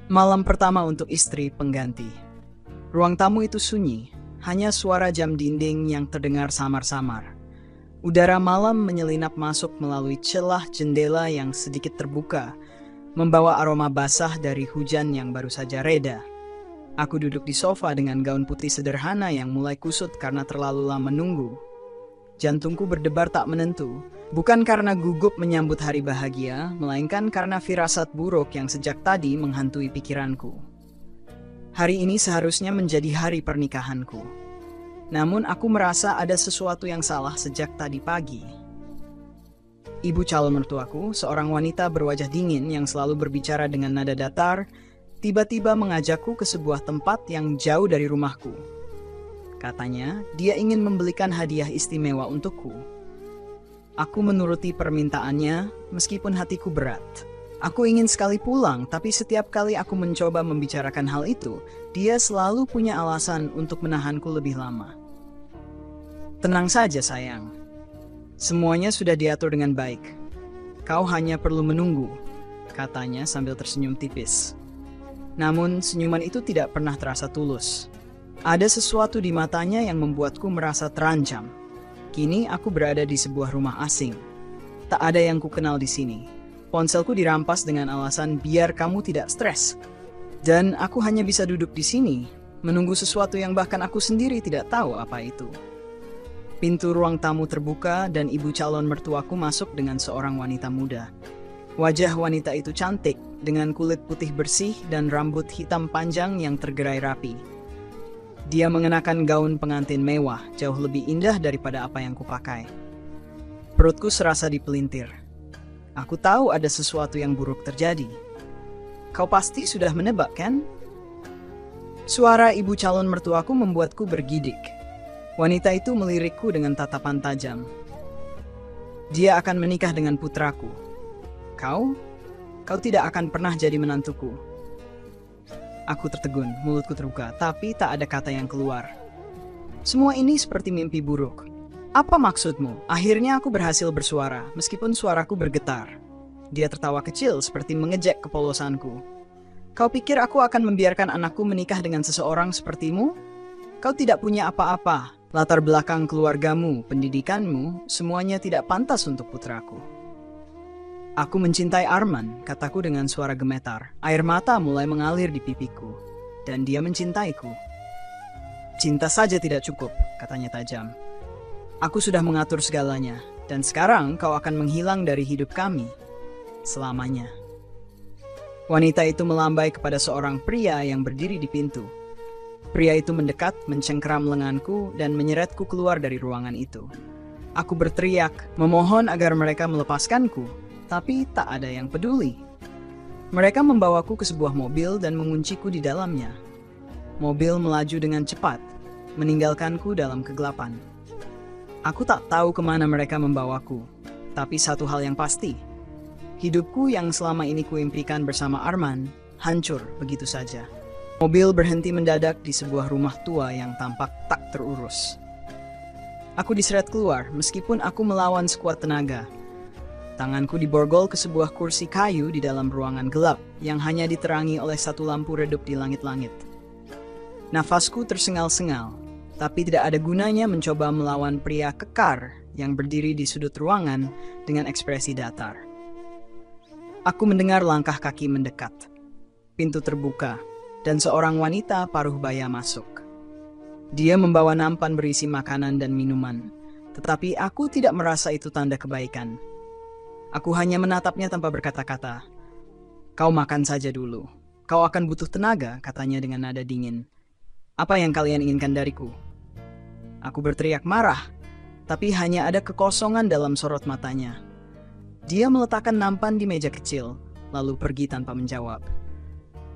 Malam pertama untuk istri pengganti. Ruang tamu itu sunyi, hanya suara jam dinding yang terdengar samar-samar. Udara malam menyelinap masuk melalui celah jendela yang sedikit terbuka, membawa aroma basah dari hujan yang baru saja reda. Aku duduk di sofa dengan gaun putih sederhana yang mulai kusut karena terlalu lama menunggu. Jantungku berdebar tak menentu, bukan karena gugup menyambut hari bahagia, melainkan karena firasat buruk yang sejak tadi menghantui pikiranku. Hari ini seharusnya menjadi hari pernikahanku. Namun aku merasa ada sesuatu yang salah sejak tadi pagi. Ibu calon mertuaku, seorang wanita berwajah dingin yang selalu berbicara dengan nada datar, tiba-tiba mengajakku ke sebuah tempat yang jauh dari rumahku. Katanya, dia ingin membelikan hadiah istimewa untukku. Aku menuruti permintaannya, meskipun hatiku berat. Aku ingin sekali pulang, tapi setiap kali aku mencoba membicarakan hal itu, dia selalu punya alasan untuk menahanku lebih lama. Tenang saja sayang. Semuanya sudah diatur dengan baik. Kau hanya perlu menunggu, katanya sambil tersenyum tipis. Namun senyuman itu tidak pernah terasa tulus. Ada sesuatu di matanya yang membuatku merasa terancam. Kini aku berada di sebuah rumah asing. Tak ada yang kukenal di sini. Ponselku dirampas dengan alasan biar kamu tidak stres. Dan aku hanya bisa duduk di sini, menunggu sesuatu yang bahkan aku sendiri tidak tahu apa itu. Pintu ruang tamu terbuka dan ibu calon mertuaku masuk dengan seorang wanita muda. Wajah wanita itu cantik, dengan kulit putih bersih dan rambut hitam panjang yang tergerai rapi. Dia mengenakan gaun pengantin mewah, jauh lebih indah daripada apa yang kupakai. Perutku serasa dipelintir. Aku tahu ada sesuatu yang buruk terjadi. Kau pasti sudah menebak, kan? Suara ibu calon mertuaku membuatku bergidik. Wanita itu melirikku dengan tatapan tajam. Dia akan menikah dengan putraku. Kau tidak akan pernah jadi menantuku. Aku tertegun, mulutku terbuka, tapi tak ada kata yang keluar. Semua ini seperti mimpi buruk. Apa maksudmu? Akhirnya aku berhasil bersuara, meskipun suaraku bergetar. Dia tertawa kecil seperti mengejek kepolosanku. Kau pikir aku akan membiarkan anakku menikah dengan seseorang sepertimu? Kau tidak punya apa-apa. Latar belakang keluargamu, pendidikanmu, semuanya tidak pantas untuk putraku. Aku mencintai Arman, kataku dengan suara gemetar. Air mata mulai mengalir di pipiku. Dan dia mencintaiku. Cinta saja tidak cukup, katanya tajam. Aku sudah mengatur segalanya. Dan sekarang kau akan menghilang dari hidup kami. Selamanya. Wanita itu melambai kepada seorang pria yang berdiri di pintu. Pria itu mendekat, mencengkeram lenganku, dan menyeretku keluar dari ruangan itu. Aku berteriak, memohon agar mereka melepaskanku. Tapi tak ada yang peduli. Mereka membawaku ke sebuah mobil dan mengunciku di dalamnya. Mobil melaju dengan cepat, meninggalkanku dalam kegelapan. Aku tak tahu kemana mereka membawaku, tapi satu hal yang pasti. Hidupku yang selama ini kuimpikan bersama Arman, hancur begitu saja. Mobil berhenti mendadak di sebuah rumah tua yang tampak tak terurus. Aku diseret keluar, meskipun aku melawan sekuat tenaga. Tanganku diborgol ke sebuah kursi kayu di dalam ruangan gelap yang hanya diterangi oleh satu lampu redup di langit-langit. Nafasku tersengal-sengal, tapi tidak ada gunanya mencoba melawan pria kekar yang berdiri di sudut ruangan dengan ekspresi datar. Aku mendengar langkah kaki mendekat. Pintu terbuka, dan seorang wanita paruh baya masuk. Dia membawa nampan berisi makanan dan minuman, tetapi aku tidak merasa itu tanda kebaikan. Aku hanya menatapnya tanpa berkata-kata. Kau makan saja dulu. Kau akan butuh tenaga, katanya dengan nada dingin. Apa yang kalian inginkan dariku? Aku berteriak marah, tapi hanya ada kekosongan dalam sorot matanya. Dia meletakkan nampan di meja kecil, lalu pergi tanpa menjawab.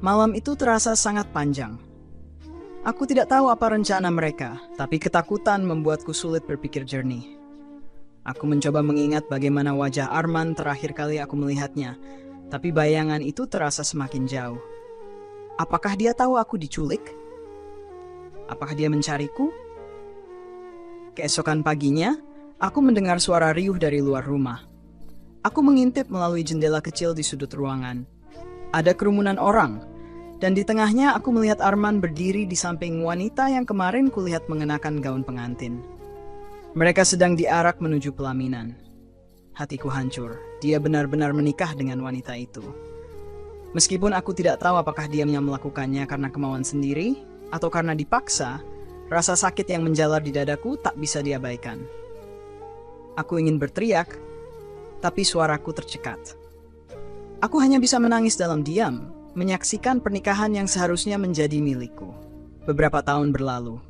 Malam itu terasa sangat panjang. Aku tidak tahu apa rencana mereka, tapi ketakutan membuatku sulit berpikir jernih. Aku mencoba mengingat bagaimana wajah Arman terakhir kali aku melihatnya, tapi bayangan itu terasa semakin jauh. Apakah dia tahu aku diculik? Apakah dia mencariku? Keesokan paginya, aku mendengar suara riuh dari luar rumah. Aku mengintip melalui jendela kecil di sudut ruangan. Ada kerumunan orang, Dan di tengahnya aku melihat Arman berdiri di samping wanita yang kemarin kulihat mengenakan gaun pengantin. Mereka sedang diarak menuju pelaminan. Hatiku hancur, dia benar-benar menikah dengan wanita itu. Meskipun aku tidak tahu apakah dia melakukannya karena kemauan sendiri atau karena dipaksa, rasa sakit yang menjalar di dadaku tak bisa diabaikan. Aku ingin berteriak, tapi suaraku tercekat. Aku hanya bisa menangis dalam diam, menyaksikan pernikahan yang seharusnya menjadi milikku. Beberapa tahun berlalu.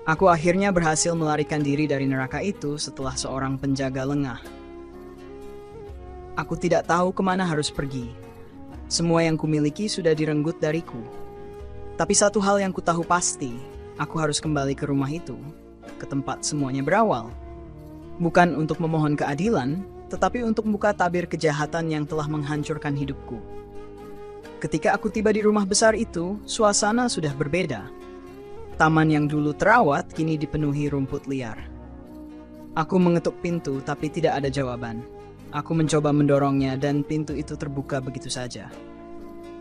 Aku akhirnya berhasil melarikan diri dari neraka itu setelah seorang penjaga lengah. Aku tidak tahu kemana harus pergi. Semua yang kumiliki sudah direnggut dariku. Tapi satu hal yang kutahu pasti, aku harus kembali ke rumah itu, ke tempat semuanya berawal. Bukan untuk memohon keadilan, tetapi untuk membuka tabir kejahatan yang telah menghancurkan hidupku. Ketika aku tiba di rumah besar itu, suasana sudah berbeda. Taman yang dulu terawat kini dipenuhi rumput liar. Aku mengetuk pintu tapi tidak ada jawaban. Aku mencoba mendorongnya dan pintu itu terbuka begitu saja.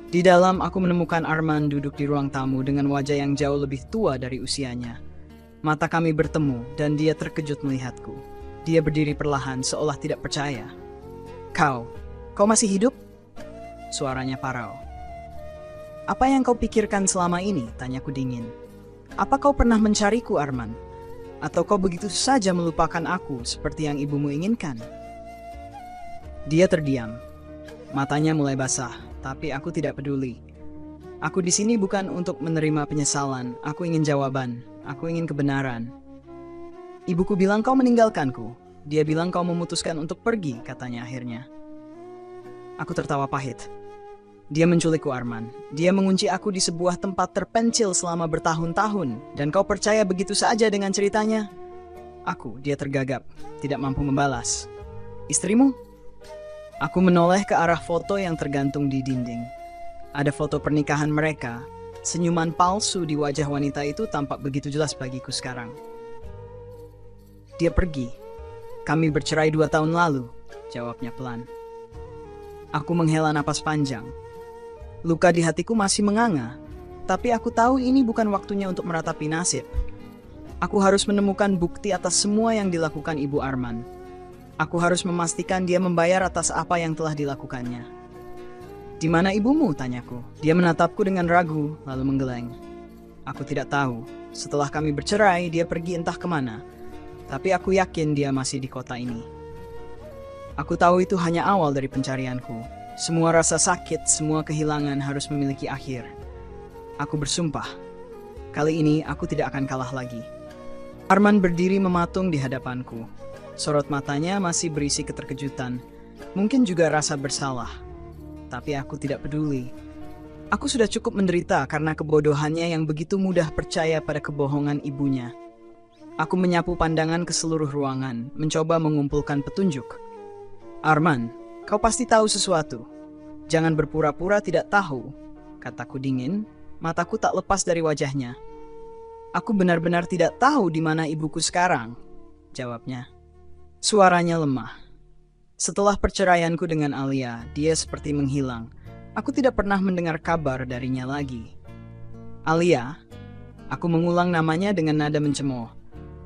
Di dalam aku menemukan Arman duduk di ruang tamu dengan wajah yang jauh lebih tua dari usianya. Mata kami bertemu dan dia terkejut melihatku. Dia berdiri perlahan seolah tidak percaya. Kau masih hidup? Suaranya parau. Apa yang kau pikirkan selama ini? Tanyaku dingin. Apa kau pernah mencariku, Arman? Atau kau begitu saja melupakan aku seperti yang ibumu inginkan? Dia terdiam. Matanya mulai basah, tapi aku tidak peduli. Aku di sini bukan untuk menerima penyesalan. Aku ingin jawaban. Aku ingin kebenaran. Ibuku bilang kau meninggalkanku. Dia bilang kau memutuskan untuk pergi, katanya akhirnya. Aku tertawa pahit. Dia menculikku, Arman. Dia mengunci aku di sebuah tempat terpencil selama bertahun-tahun. Dan kau percaya begitu saja dengan ceritanya? Dia tergagap, tidak mampu membalas. Istrimu? Aku menoleh ke arah foto yang tergantung di dinding. Ada foto pernikahan mereka. Senyuman palsu di wajah wanita itu tampak begitu jelas bagiku sekarang. Dia pergi. Kami bercerai 2 tahun lalu, jawabnya pelan. Aku menghela napas panjang. Luka di hatiku masih menganga, tapi aku tahu ini bukan waktunya untuk meratapi nasib. Aku harus menemukan bukti atas semua yang dilakukan Ibu Arman. Aku harus memastikan dia membayar atas apa yang telah dilakukannya. Di mana ibumu? Tanyaku. Dia menatapku dengan ragu, lalu menggeleng. Aku tidak tahu. Setelah kami bercerai, dia pergi entah kemana. Tapi aku yakin dia masih di kota ini. Aku tahu itu hanya awal dari pencarianku. Semua rasa sakit, semua kehilangan harus memiliki akhir. Aku bersumpah, kali ini aku tidak akan kalah lagi. Arman berdiri mematung di hadapanku. Sorot matanya masih berisi keterkejutan, mungkin juga rasa bersalah. Tapi aku tidak peduli. Aku sudah cukup menderita karena kebodohannya yang begitu mudah percaya pada kebohongan ibunya. Aku menyapu pandangan ke seluruh ruangan, mencoba mengumpulkan petunjuk. Arman, kau pasti tahu sesuatu. Jangan berpura-pura tidak tahu, kataku dingin, mataku tak lepas dari wajahnya. Aku benar-benar tidak tahu di mana ibuku sekarang, jawabnya. Suaranya lemah. Setelah perceraianku dengan Alia, dia seperti menghilang. Aku tidak pernah mendengar kabar darinya lagi. Alia, aku mengulang namanya dengan nada mencemooh.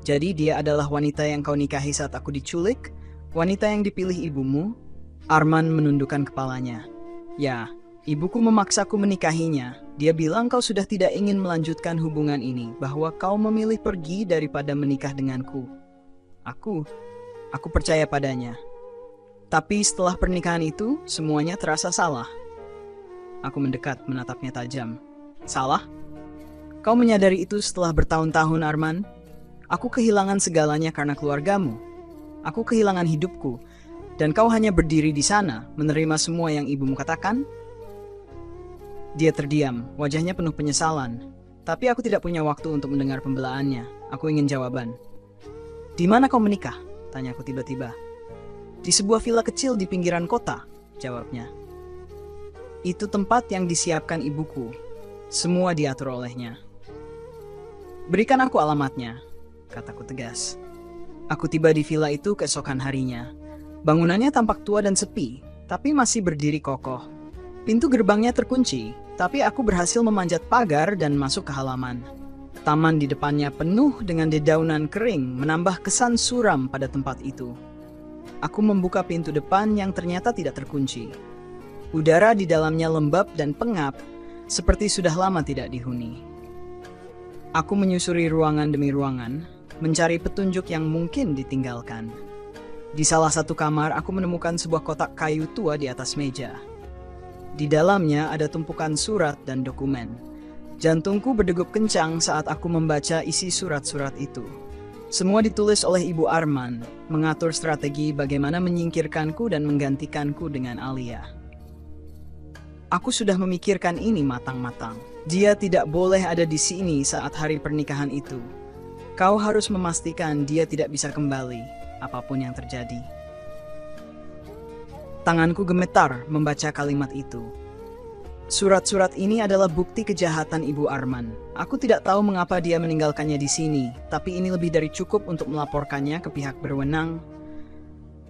Jadi dia adalah wanita yang kau nikahi saat aku diculik? Wanita yang dipilih ibumu? Arman menundukkan kepalanya. Ya, ibuku memaksaku menikahinya. Dia bilang kau sudah tidak ingin melanjutkan hubungan ini, bahwa kau memilih pergi daripada menikah denganku. Aku percaya padanya. Tapi setelah pernikahan itu, semuanya terasa salah. Aku mendekat, menatapnya tajam. Salah? Kau menyadari itu setelah bertahun-tahun, Arman? Aku kehilangan segalanya karena keluargamu. Aku kehilangan hidupku. Dan kau hanya berdiri di sana, menerima semua yang ibumu katakan? Dia terdiam, wajahnya penuh penyesalan. Tapi aku tidak punya waktu untuk mendengar pembelaannya. Aku ingin jawaban. Di mana kau menikah? Tanyaku tiba-tiba. Di sebuah villa kecil di pinggiran kota, jawabnya. Itu tempat yang disiapkan ibuku. Semua diatur olehnya. Berikan aku alamatnya, kataku tegas. Aku tiba di villa itu keesokan harinya. Bangunannya tampak tua dan sepi, tapi masih berdiri kokoh. Pintu gerbangnya terkunci, tapi aku berhasil memanjat pagar dan masuk ke halaman. Taman di depannya penuh dengan dedaunan kering, menambah kesan suram pada tempat itu. Aku membuka pintu depan yang ternyata tidak terkunci. Udara di dalamnya lembab dan pengap, seperti sudah lama tidak dihuni. Aku menyusuri ruangan demi ruangan, mencari petunjuk yang mungkin ditinggalkan. Di salah satu kamar, aku menemukan sebuah kotak kayu tua di atas meja. Di dalamnya ada tumpukan surat dan dokumen. Jantungku berdegup kencang saat aku membaca isi surat-surat itu. Semua ditulis oleh Ibu Arman, mengatur strategi bagaimana menyingkirkanku dan menggantikanku dengan Alia. Aku sudah memikirkan ini matang-matang. Dia tidak boleh ada di sini saat hari pernikahan itu. Kau harus memastikan dia tidak bisa kembali, apapun yang terjadi. Tanganku gemetar membaca kalimat itu. Surat-surat ini adalah bukti kejahatan Ibu Arman. Aku tidak tahu mengapa dia meninggalkannya di sini, tapi ini lebih dari cukup untuk melaporkannya ke pihak berwenang.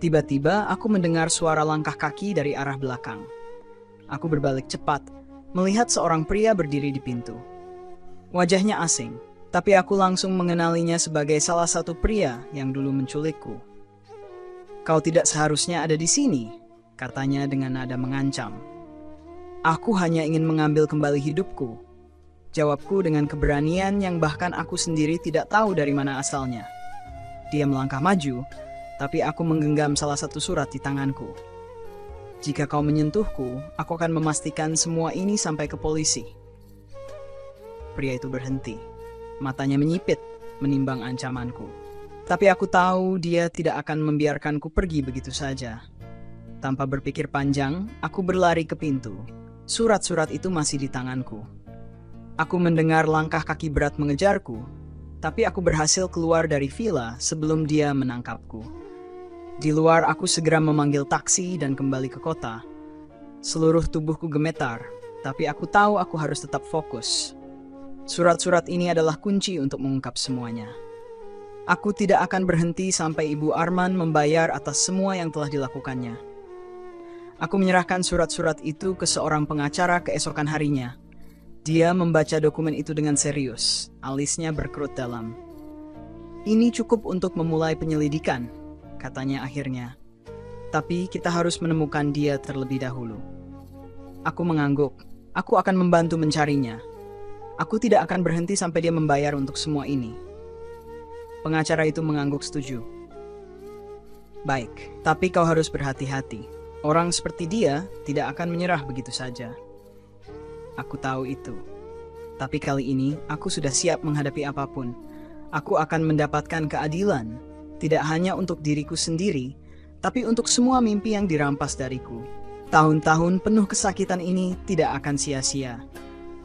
Tiba-tiba aku mendengar suara langkah kaki dari arah belakang. Aku berbalik cepat, melihat seorang pria berdiri di pintu. Wajahnya asing, tapi aku langsung mengenalinya sebagai salah satu pria yang dulu menculikku. "Kau tidak seharusnya ada di sini," katanya dengan nada mengancam. "Aku hanya ingin mengambil kembali hidupku," jawabku dengan keberanian yang bahkan aku sendiri tidak tahu dari mana asalnya. Dia melangkah maju, tapi aku menggenggam salah satu surat di tanganku. "Jika kau menyentuhku, aku akan memastikan semua ini sampai ke polisi." Pria itu berhenti, matanya menyipit, menimbang ancamanku. Tapi aku tahu dia tidak akan membiarkanku pergi begitu saja. Tanpa berpikir panjang, aku berlari ke pintu. Surat-surat itu masih di tanganku. Aku mendengar langkah kaki berat mengejarku, tapi aku berhasil keluar dari villa sebelum dia menangkapku. Di luar, aku segera memanggil taksi dan kembali ke kota. Seluruh tubuhku gemetar, tapi aku tahu aku harus tetap fokus. Surat-surat ini adalah kunci untuk mengungkap semuanya. Aku tidak akan berhenti sampai Ibu Arman membayar atas semua yang telah dilakukannya. Aku menyerahkan surat-surat itu ke seorang pengacara keesokan harinya. Dia membaca dokumen itu dengan serius, alisnya berkerut dalam. "Ini cukup untuk memulai penyelidikan," katanya akhirnya. "Tapi kita harus menemukan dia terlebih dahulu." Aku mengangguk. Aku akan membantu mencarinya. Aku tidak akan berhenti sampai dia membayar untuk semua ini. Pengacara itu mengangguk setuju. "Baik, tapi kau harus berhati-hati. Orang seperti dia tidak akan menyerah begitu saja." Aku tahu itu. Tapi kali ini aku sudah siap menghadapi apapun. Aku akan mendapatkan keadilan, tidak hanya untuk diriku sendiri, tapi untuk semua mimpi yang dirampas dariku. Tahun-tahun penuh kesakitan ini tidak akan sia-sia.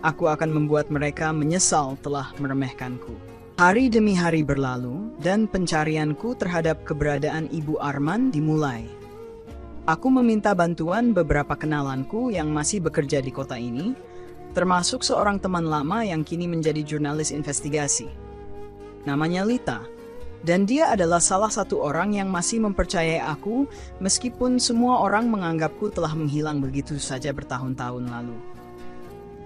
Aku akan membuat mereka menyesal telah meremehkanku. Hari demi hari berlalu, dan pencarianku terhadap keberadaan Ibu Arman dimulai. Aku meminta bantuan beberapa kenalanku yang masih bekerja di kota ini, termasuk seorang teman lama yang kini menjadi jurnalis investigasi. Namanya Lita, dan dia adalah salah satu orang yang masih mempercayai aku meskipun semua orang menganggapku telah menghilang begitu saja bertahun-tahun lalu.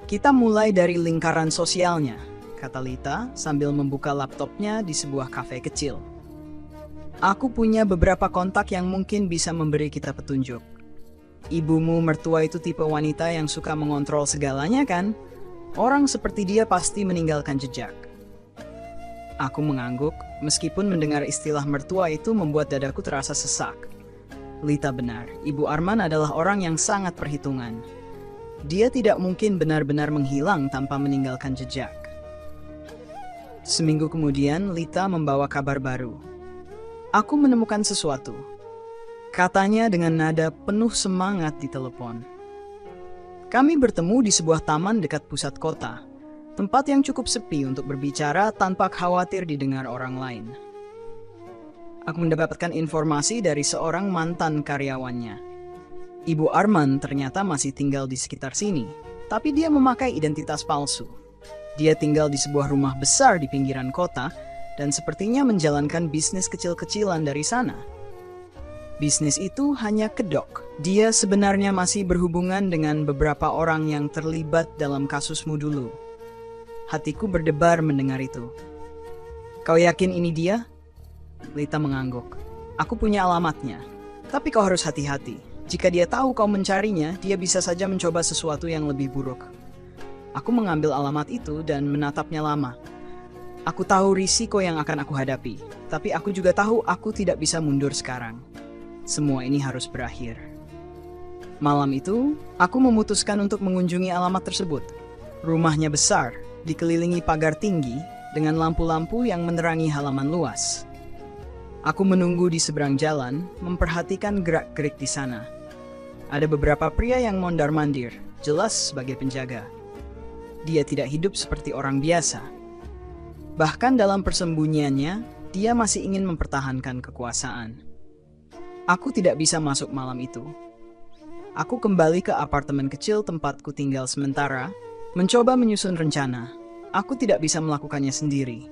"Kita mulai dari lingkaran sosialnya," kata Lita sambil membuka laptopnya di sebuah kafe kecil. "Aku punya beberapa kontak yang mungkin bisa memberi kita petunjuk. Ibumu mertua itu tipe wanita yang suka mengontrol segalanya kan? Orang seperti dia pasti meninggalkan jejak." Aku mengangguk, meskipun mendengar istilah mertua itu membuat dadaku terasa sesak. Lita benar, Ibu Arman adalah orang yang sangat perhitungan. Dia tidak mungkin benar-benar menghilang tanpa meninggalkan jejak. Seminggu kemudian, Lita membawa kabar baru. "Aku menemukan sesuatu," katanya dengan nada penuh semangat di telepon. Kami bertemu di sebuah taman dekat pusat kota, tempat yang cukup sepi untuk berbicara tanpa khawatir didengar orang lain. Aku mendapatkan informasi dari seorang mantan karyawannya. Ibu Arman ternyata masih tinggal di sekitar sini, tapi dia memakai identitas palsu. Dia tinggal di sebuah rumah besar di pinggiran kota, dan sepertinya menjalankan bisnis kecil-kecilan dari sana. Bisnis itu hanya kedok. Dia sebenarnya masih berhubungan dengan beberapa orang yang terlibat dalam kasusmu dulu. Hatiku berdebar mendengar itu. Kau yakin ini dia? Lita mengangguk. Aku punya alamatnya. Tapi kau harus hati-hati. Jika dia tahu kau mencarinya, dia bisa saja mencoba sesuatu yang lebih buruk. Aku mengambil alamat itu dan menatapnya lama. Aku tahu risiko yang akan aku hadapi. Tapi aku juga tahu aku tidak bisa mundur sekarang. Semua ini harus berakhir. Malam itu, aku memutuskan untuk mengunjungi alamat tersebut. Rumahnya besar, dikelilingi pagar tinggi, dengan lampu-lampu yang menerangi halaman luas. Aku menunggu di seberang jalan, memperhatikan gerak-gerik di sana. Ada beberapa pria yang mondar-mandir, jelas sebagai penjaga. Dia tidak hidup seperti orang biasa. Bahkan dalam persembunyiannya, dia masih ingin mempertahankan kekuasaan. Aku tidak bisa masuk malam itu. Aku kembali ke apartemen kecil tempatku tinggal sementara, mencoba menyusun rencana. Aku tidak bisa melakukannya sendiri.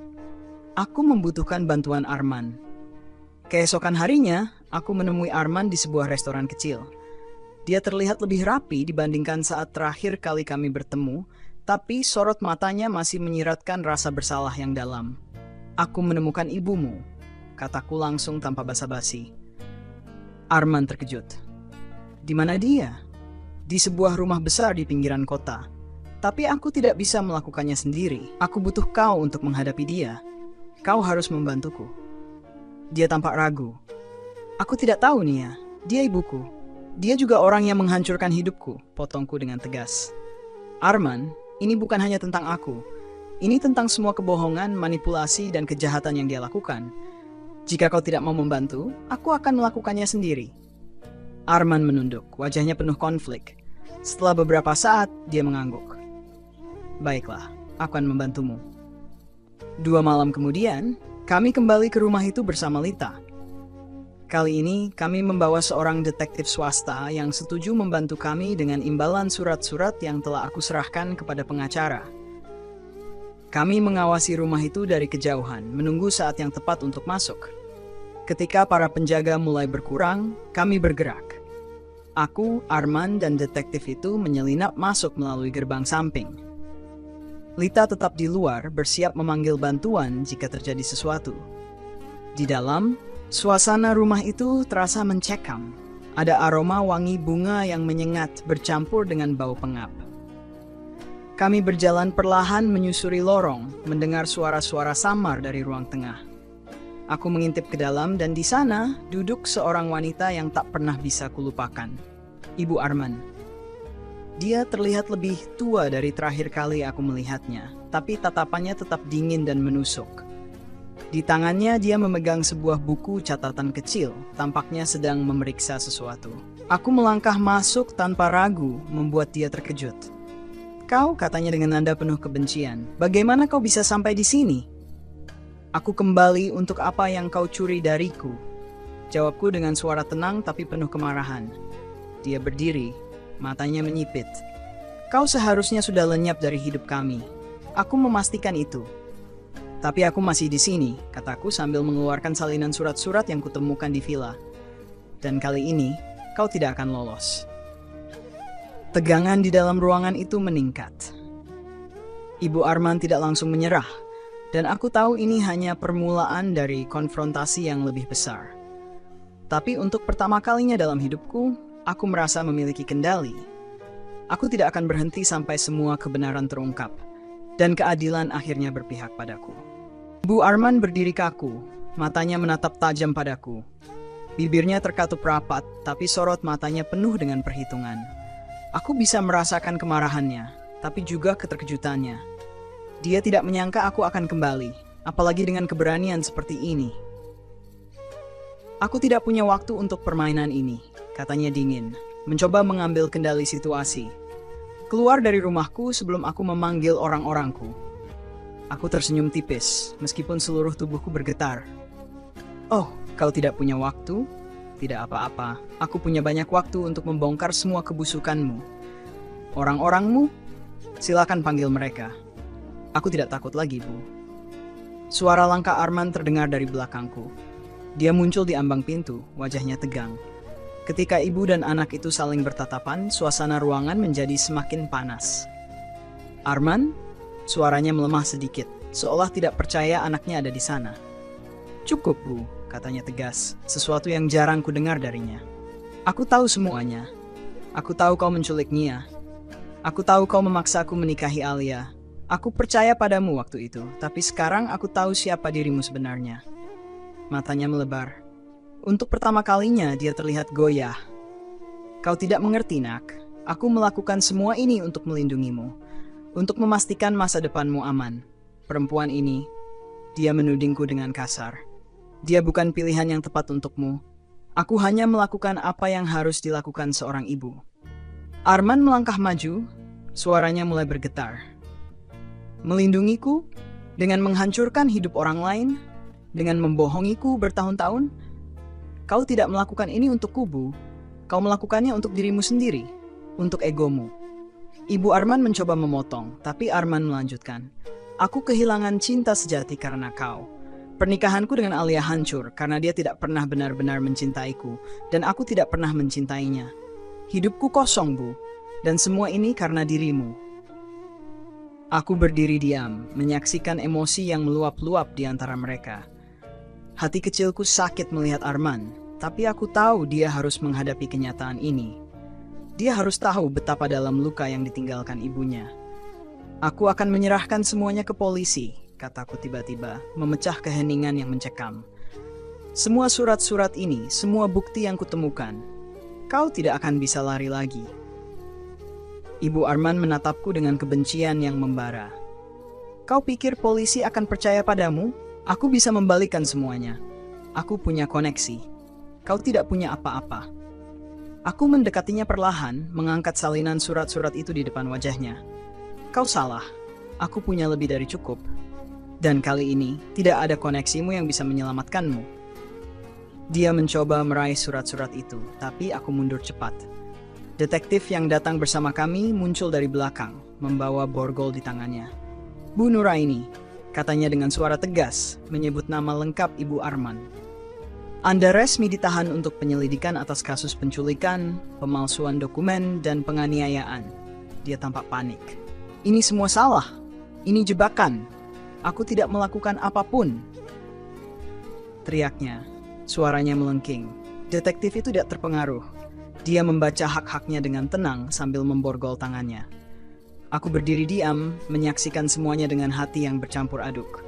Aku membutuhkan bantuan Arman. Keesokan harinya, aku menemui Arman di sebuah restoran kecil. Dia terlihat lebih rapi dibandingkan saat terakhir kali kami bertemu, tapi sorot matanya masih menyiratkan rasa bersalah yang dalam. Aku menemukan ibumu, kataku langsung tanpa basa-basi. Arman terkejut. Di mana dia? Di sebuah rumah besar di pinggiran kota. Tapi aku tidak bisa melakukannya sendiri. Aku butuh kau untuk menghadapi dia. Kau harus membantuku. Dia tampak ragu. Aku tidak tahu, Nia. Dia ibuku. Dia juga orang yang menghancurkan hidupku, potongku dengan tegas. Arman, ini bukan hanya tentang aku. Ini tentang semua kebohongan, manipulasi, dan kejahatan yang dia lakukan. Jika kau tidak mau membantu, aku akan melakukannya sendiri. Arman menunduk, wajahnya penuh konflik. Setelah beberapa saat, dia mengangguk. Baiklah, aku akan membantumu. 2 malam kemudian, kami kembali ke rumah itu bersama Lita. Kali ini, kami membawa seorang detektif swasta yang setuju membantu kami dengan imbalan surat-surat yang telah aku serahkan kepada pengacara. Kami mengawasi rumah itu dari kejauhan, menunggu saat yang tepat untuk masuk. Ketika para penjaga mulai berkurang, kami bergerak. Aku, Arman, dan detektif itu menyelinap masuk melalui gerbang samping. Lita tetap di luar, bersiap memanggil bantuan jika terjadi sesuatu. Di dalam, suasana rumah itu terasa mencekam. Ada aroma wangi bunga yang menyengat bercampur dengan bau pengap. Kami berjalan perlahan menyusuri lorong, mendengar suara-suara samar dari ruang tengah. Aku mengintip ke dalam dan di sana duduk seorang wanita yang tak pernah bisa kulupakan. Ibu Arman. Dia terlihat lebih tua dari terakhir kali aku melihatnya, tapi tatapannya tetap dingin dan menusuk. Di tangannya dia memegang sebuah buku catatan kecil, tampaknya sedang memeriksa sesuatu. Aku melangkah masuk tanpa ragu, membuat dia terkejut. Kau, katanya dengan nada penuh kebencian. Bagaimana kau bisa sampai di sini? Aku kembali untuk apa yang kau curi dariku. Jawabku dengan suara tenang tapi penuh kemarahan. Dia berdiri, matanya menyipit. Kau seharusnya sudah lenyap dari hidup kami. Aku memastikan itu. Tapi aku masih di sini, kataku sambil mengeluarkan salinan surat-surat yang kutemukan di villa. Dan kali ini, kau tidak akan lolos. Tegangan di dalam ruangan itu meningkat. Ibu Arman tidak langsung menyerah, dan aku tahu ini hanya permulaan dari konfrontasi yang lebih besar. Tapi untuk pertama kalinya dalam hidupku, aku merasa memiliki kendali. Aku tidak akan berhenti sampai semua kebenaran terungkap, dan keadilan akhirnya berpihak padaku. Ibu Arman berdiri kaku, matanya menatap tajam padaku. Bibirnya terkatup rapat, tapi sorot matanya penuh dengan perhitungan. Aku bisa merasakan kemarahannya, tapi juga keterkejutannya. Dia tidak menyangka aku akan kembali, apalagi dengan keberanian seperti ini. Aku tidak punya waktu untuk permainan ini, katanya dingin, mencoba mengambil kendali situasi. Keluar dari rumahku sebelum aku memanggil orang-orangku. Aku tersenyum tipis, meskipun seluruh tubuhku bergetar. Oh, kau tidak punya waktu? Tidak apa-apa, aku punya banyak waktu untuk membongkar semua kebusukanmu. Orang-orangmu, silakan panggil mereka. Aku tidak takut lagi, Bu. Suara langkah Arman terdengar dari belakangku. Dia muncul di ambang pintu, wajahnya tegang. Ketika ibu dan anak itu saling bertatapan, suasana ruangan menjadi semakin panas. Arman? Suaranya melemah sedikit, seolah tidak percaya anaknya ada di sana. Cukup, Bu, katanya tegas, sesuatu yang jarang ku dengar darinya. Aku tahu semuanya. Aku tahu kau menculik Nia. Aku tahu kau memaksaku menikahi Alia. Aku percaya padamu waktu itu, tapi sekarang aku tahu siapa dirimu sebenarnya. Matanya melebar. Untuk pertama kalinya dia terlihat goyah. Kau tidak mengerti, nak. Aku melakukan semua ini untuk melindungimu. Untuk memastikan masa depanmu aman. Perempuan ini, dia menudingku dengan kasar. Dia bukan pilihan yang tepat untukmu. Aku hanya melakukan apa yang harus dilakukan seorang ibu. Arman melangkah maju, suaranya mulai bergetar. Melindungiku dengan menghancurkan hidup orang lain, dengan membohongiku bertahun-tahun. Kau tidak melakukan ini untuk kubu, kau melakukannya untuk dirimu sendiri, untuk egomu. Ibu Arman mencoba memotong, tapi Arman melanjutkan. Aku kehilangan cinta sejati karena kau. Pernikahanku dengan Alia hancur karena dia tidak pernah benar-benar mencintaiku, dan aku tidak pernah mencintainya. Hidupku kosong, Bu, dan semua ini karena dirimu. Aku berdiri diam, menyaksikan emosi yang meluap-luap di antara mereka. Hati kecilku sakit melihat Arman, tapi aku tahu dia harus menghadapi kenyataan ini. Dia harus tahu betapa dalam luka yang ditinggalkan ibunya. Aku akan menyerahkan semuanya ke polisi, kataku tiba-tiba, memecah keheningan yang mencekam. Semua surat-surat ini, semua bukti yang kutemukan, kau tidak akan bisa lari lagi. Ibu Arman menatapku dengan kebencian yang membara. Kau pikir polisi akan percaya padamu? Aku bisa membalikkan semuanya. Aku punya koneksi. Kau tidak punya apa-apa. Aku mendekatinya perlahan, mengangkat salinan surat-surat itu di depan wajahnya. Kau salah. Aku punya lebih dari cukup. Dan kali ini, tidak ada koneksimu yang bisa menyelamatkanmu. Dia mencoba meraih surat-surat itu, tapi aku mundur cepat. Detektif yang datang bersama kami muncul dari belakang, membawa borgol di tangannya. Bu Nuraini, katanya dengan suara tegas, menyebut nama lengkap Ibu Arman. Anda resmi ditahan untuk penyelidikan atas kasus penculikan, pemalsuan dokumen, dan penganiayaan. Dia tampak panik. Ini semua salah. Ini jebakan. Aku tidak melakukan apapun. Teriaknya. Suaranya melengking. Detektif itu tidak terpengaruh. Dia membaca hak-haknya dengan tenang sambil memborgol tangannya. Aku berdiri diam, menyaksikan semuanya dengan hati yang bercampur aduk.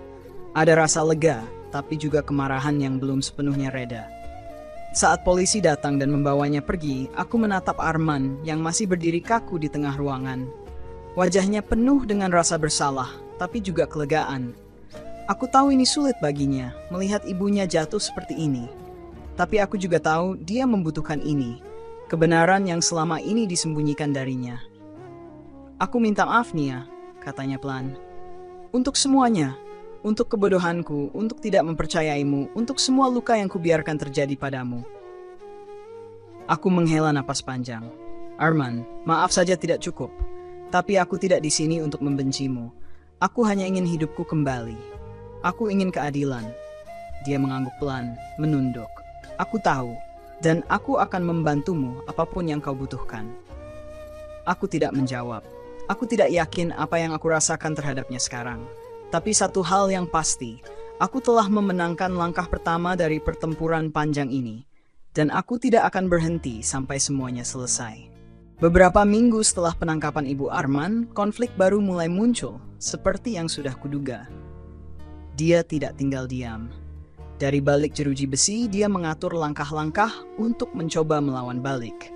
Ada rasa lega, tapi juga kemarahan yang belum sepenuhnya reda. Saat polisi datang dan membawanya pergi, aku menatap Arman yang masih berdiri kaku di tengah ruangan. Wajahnya penuh dengan rasa bersalah, tapi juga kelegaan. Aku tahu ini sulit baginya, melihat ibunya jatuh seperti ini. Tapi aku juga tahu dia membutuhkan ini. Kebenaran yang selama ini disembunyikan darinya. Aku minta maaf, Nia, katanya pelan. Untuk semuanya, untuk kebodohanku, untuk tidak mempercayaimu, untuk semua luka yang kubiarkan terjadi padamu. Aku menghela napas panjang. Arman, maaf saja tidak cukup. Tapi aku tidak di sini untuk membencimu. Aku hanya ingin hidupku kembali. Aku ingin keadilan. Dia mengangguk pelan, menunduk. Aku tahu. Dan aku akan membantumu apapun yang kau butuhkan. Aku tidak menjawab. Aku tidak yakin apa yang aku rasakan terhadapnya sekarang. Tapi satu hal yang pasti, aku telah memenangkan langkah pertama dari pertempuran panjang ini. Dan aku tidak akan berhenti sampai semuanya selesai. Beberapa minggu setelah penangkapan Ibu Arman, konflik baru mulai muncul, seperti yang sudah kuduga. Dia tidak tinggal diam. Dari balik jeruji besi, dia mengatur langkah-langkah untuk mencoba melawan balik.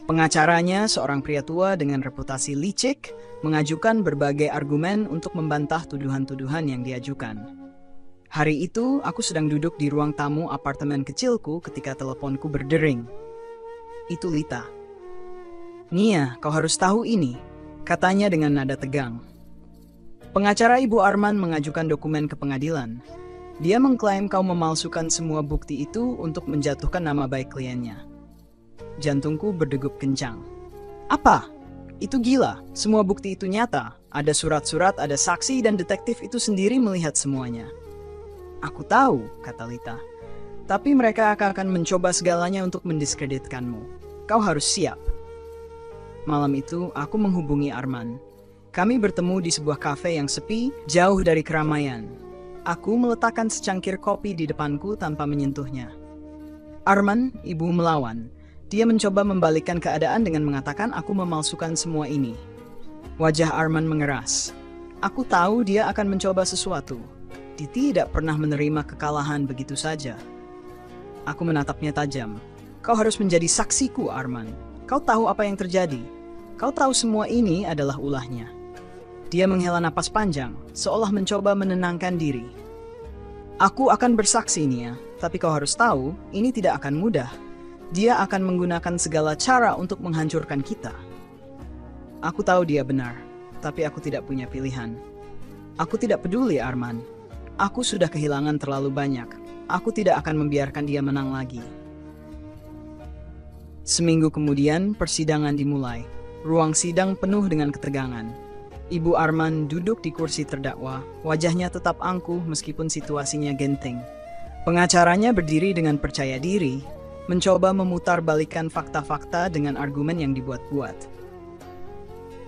Pengacaranya, seorang pria tua dengan reputasi licik, mengajukan berbagai argumen untuk membantah tuduhan-tuduhan yang diajukan. Hari itu, aku sedang duduk di ruang tamu apartemen kecilku ketika teleponku berdering. Itu Lita. Nia, kau harus tahu ini, katanya dengan nada tegang. Pengacara Ibu Arman mengajukan dokumen ke pengadilan. Dia mengklaim kau memalsukan semua bukti itu untuk menjatuhkan nama baik kliennya. Jantungku berdegup kencang. Apa? Itu gila. Semua bukti itu nyata. Ada surat-surat, ada saksi, dan detektif itu sendiri melihat semuanya. Aku tahu, kata Lita. Tapi mereka akan mencoba segalanya untuk mendiskreditkanmu. Kau harus siap. Malam itu, aku menghubungi Arman. Kami bertemu di sebuah kafe yang sepi, jauh dari keramaian. Aku meletakkan secangkir kopi di depanku tanpa menyentuhnya. Arman, ibu melawan. Dia mencoba membalikkan keadaan dengan mengatakan aku memalsukan semua ini. Wajah Arman mengeras. Aku tahu dia akan mencoba sesuatu. Dia tidak pernah menerima kekalahan begitu saja. Aku menatapnya tajam. Kau harus menjadi saksiku, Arman. Kau tahu apa yang terjadi. Kau tahu semua ini adalah ulahnya. Dia menghela napas panjang, seolah mencoba menenangkan diri. Aku akan bersaksi, Nia, tapi kau harus tahu, ini tidak akan mudah. Dia akan menggunakan segala cara untuk menghancurkan kita. Aku tahu dia benar, tapi aku tidak punya pilihan. Aku tidak peduli, Arman. Aku sudah kehilangan terlalu banyak. Aku tidak akan membiarkan dia menang lagi. Seminggu kemudian, persidangan dimulai. Ruang sidang penuh dengan ketegangan. Ibu Arman duduk di kursi terdakwa, wajahnya tetap angkuh meskipun situasinya genting. Pengacaranya berdiri dengan percaya diri, mencoba memutarbalikkan fakta-fakta dengan argumen yang dibuat-buat.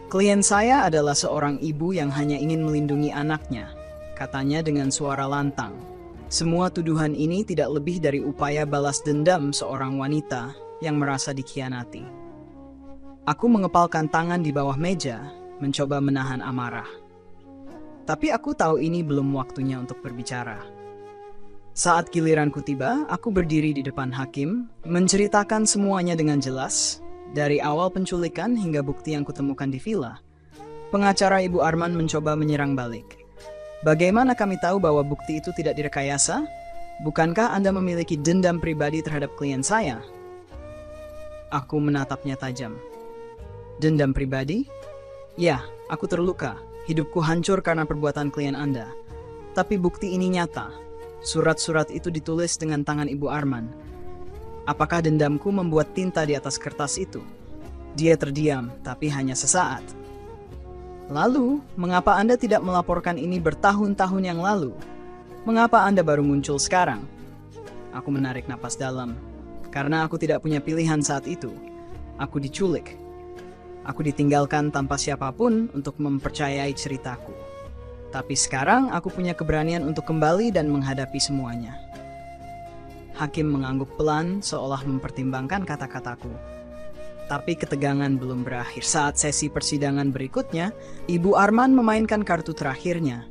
Klien saya adalah seorang ibu yang hanya ingin melindungi anaknya, katanya dengan suara lantang. Semua tuduhan ini tidak lebih dari upaya balas dendam seorang wanita yang merasa dikhianati. Aku mengepalkan tangan di bawah meja, mencoba menahan amarah. Tapi aku tahu ini belum waktunya untuk berbicara. Saat giliranku tiba, aku berdiri di depan hakim, menceritakan semuanya dengan jelas, dari awal penculikan hingga bukti yang kutemukan di villa. Pengacara Ibu Arman mencoba menyerang balik. Bagaimana kami tahu bahwa bukti itu tidak direkayasa? Bukankah Anda memiliki dendam pribadi terhadap klien saya? Aku menatapnya tajam. Dendam pribadi? Ya, aku terluka. Hidupku hancur karena perbuatan klien Anda. Tapi bukti ini nyata. Surat-surat itu ditulis dengan tangan Ibu Arman. Apakah dendamku membuat tinta di atas kertas itu? Dia terdiam, tapi hanya sesaat. Lalu, mengapa Anda tidak melaporkan ini bertahun-tahun yang lalu? Mengapa Anda baru muncul sekarang? Aku menarik napas dalam. Karena aku tidak punya pilihan saat itu. Aku diculik. Aku ditinggalkan tanpa siapapun untuk mempercayai ceritaku. Tapi sekarang aku punya keberanian untuk kembali dan menghadapi semuanya. Hakim mengangguk pelan seolah mempertimbangkan kata-kataku. Tapi ketegangan belum berakhir. Saat sesi persidangan berikutnya, Ibu Arman memainkan kartu terakhirnya.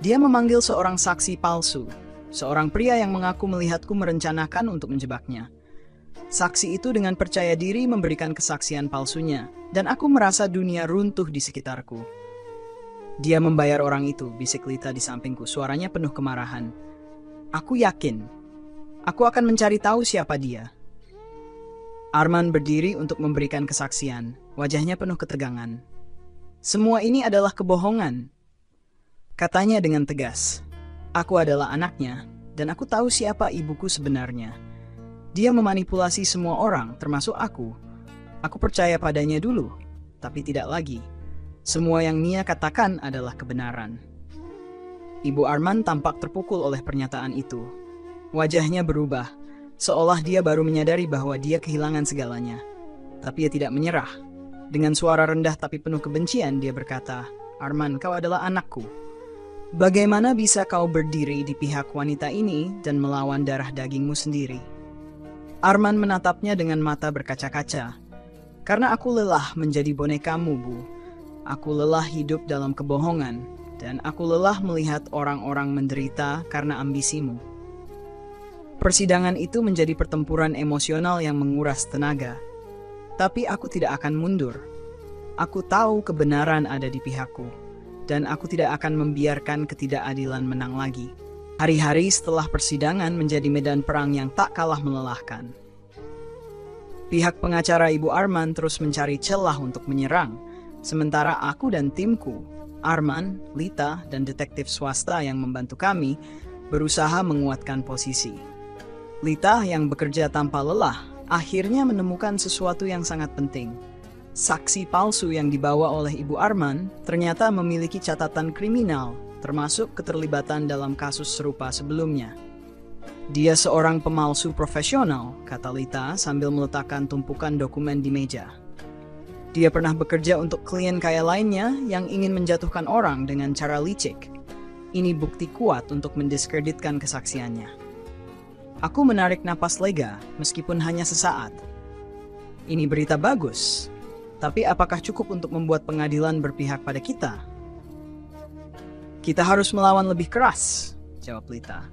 Dia memanggil seorang saksi palsu, seorang pria yang mengaku melihatku merencanakan untuk menjebaknya. Saksi itu dengan percaya diri memberikan kesaksian palsunya, dan aku merasa dunia runtuh di sekitarku. Dia membayar orang itu, bisik Lita di sampingku, suaranya penuh kemarahan. Aku yakin, aku akan mencari tahu siapa dia. Arman berdiri untuk memberikan kesaksian, wajahnya penuh ketegangan. Semua ini adalah kebohongan, katanya dengan tegas. Aku adalah anaknya, dan aku tahu siapa ibuku sebenarnya. Dia memanipulasi semua orang, termasuk aku. Aku percaya padanya dulu, tapi tidak lagi. Semua yang Nia katakan adalah kebenaran. Ibu Arman tampak terpukul oleh pernyataan itu. Wajahnya berubah, seolah dia baru menyadari bahwa dia kehilangan segalanya. Tapi ia tidak menyerah. Dengan suara rendah tapi penuh kebencian, dia berkata, "Arman, kau adalah anakku. Bagaimana bisa kau berdiri di pihak wanita ini dan melawan darah dagingmu sendiri?" Arman menatapnya dengan mata berkaca-kaca. "Karena aku lelah menjadi bonekamu, Bu. Aku lelah hidup dalam kebohongan, dan aku lelah melihat orang-orang menderita karena ambisimu." Persidangan itu menjadi pertempuran emosional yang menguras tenaga. Tapi aku tidak akan mundur. Aku tahu kebenaran ada di pihakku, dan aku tidak akan membiarkan ketidakadilan menang lagi. Hari-hari setelah persidangan menjadi medan perang yang tak kalah melelahkan. Pihak pengacara Ibu Arman terus mencari celah untuk menyerang, sementara aku dan timku, Arman, Lita, dan detektif swasta yang membantu kami, berusaha menguatkan posisi. Lita yang bekerja tanpa lelah, akhirnya menemukan sesuatu yang sangat penting. Saksi palsu yang dibawa oleh Ibu Arman ternyata memiliki catatan kriminal, termasuk keterlibatan dalam kasus serupa sebelumnya. Dia seorang pemalsu profesional, kata Lita sambil meletakkan tumpukan dokumen di meja. Dia pernah bekerja untuk klien kaya lainnya yang ingin menjatuhkan orang dengan cara licik. Ini bukti kuat untuk mendiskreditkan kesaksiannya. Aku menarik napas lega, meskipun hanya sesaat. Ini berita bagus, tapi apakah cukup untuk membuat pengadilan berpihak pada kita? Kita harus melawan lebih keras, jawab Lita.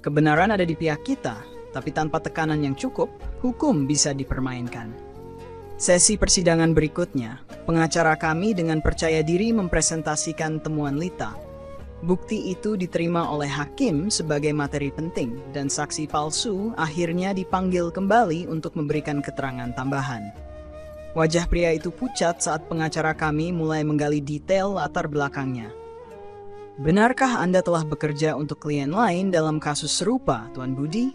Kebenaran ada di pihak kita, tapi tanpa tekanan yang cukup, hukum bisa dipermainkan. Sesi persidangan berikutnya, pengacara kami dengan percaya diri mempresentasikan temuan Lita. Bukti itu diterima oleh hakim sebagai materi penting, dan saksi palsu akhirnya dipanggil kembali untuk memberikan keterangan tambahan. Wajah pria itu pucat saat pengacara kami mulai menggali detail latar belakangnya. Benarkah Anda telah bekerja untuk klien lain dalam kasus serupa, Tuan Budi?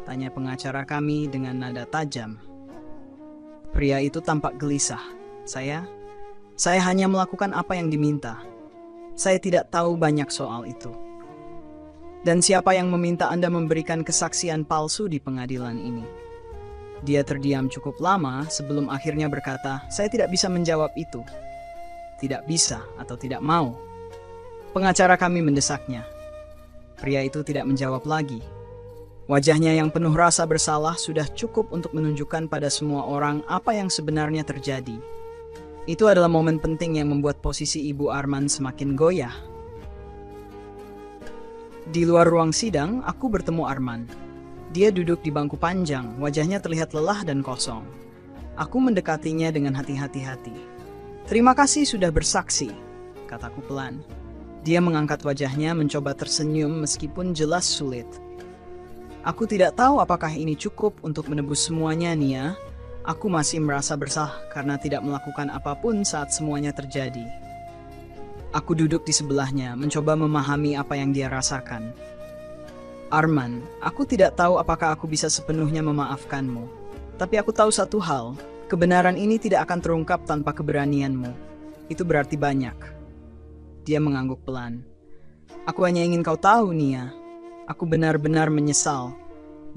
Tanya pengacara kami dengan nada tajam. Pria itu tampak gelisah. Saya hanya melakukan apa yang diminta. Saya tidak tahu banyak soal itu. Dan siapa yang meminta Anda memberikan kesaksian palsu di pengadilan ini? Dia terdiam cukup lama sebelum akhirnya berkata, saya tidak bisa menjawab itu. Tidak bisa atau tidak mau. Pengacara kami mendesaknya. Pria itu tidak menjawab lagi. Wajahnya yang penuh rasa bersalah sudah cukup untuk menunjukkan pada semua orang apa yang sebenarnya terjadi. Itu adalah momen penting yang membuat posisi Ibu Arman semakin goyah. Di luar ruang sidang, aku bertemu Arman. Dia duduk di bangku panjang, wajahnya terlihat lelah dan kosong. Aku mendekatinya dengan hati-hati. Terima kasih sudah bersaksi, kataku pelan. Dia mengangkat wajahnya mencoba tersenyum meskipun jelas sulit. Aku tidak tahu apakah ini cukup untuk menebus semuanya, Nia. Aku masih merasa bersalah karena tidak melakukan apapun saat semuanya terjadi. Aku duduk di sebelahnya, mencoba memahami apa yang dia rasakan. Arman, aku tidak tahu apakah aku bisa sepenuhnya memaafkanmu. Tapi aku tahu satu hal, kebenaran ini tidak akan terungkap tanpa keberanianmu. Itu berarti banyak. Dia mengangguk pelan. Aku hanya ingin kau tahu, Nia. Aku benar-benar menyesal.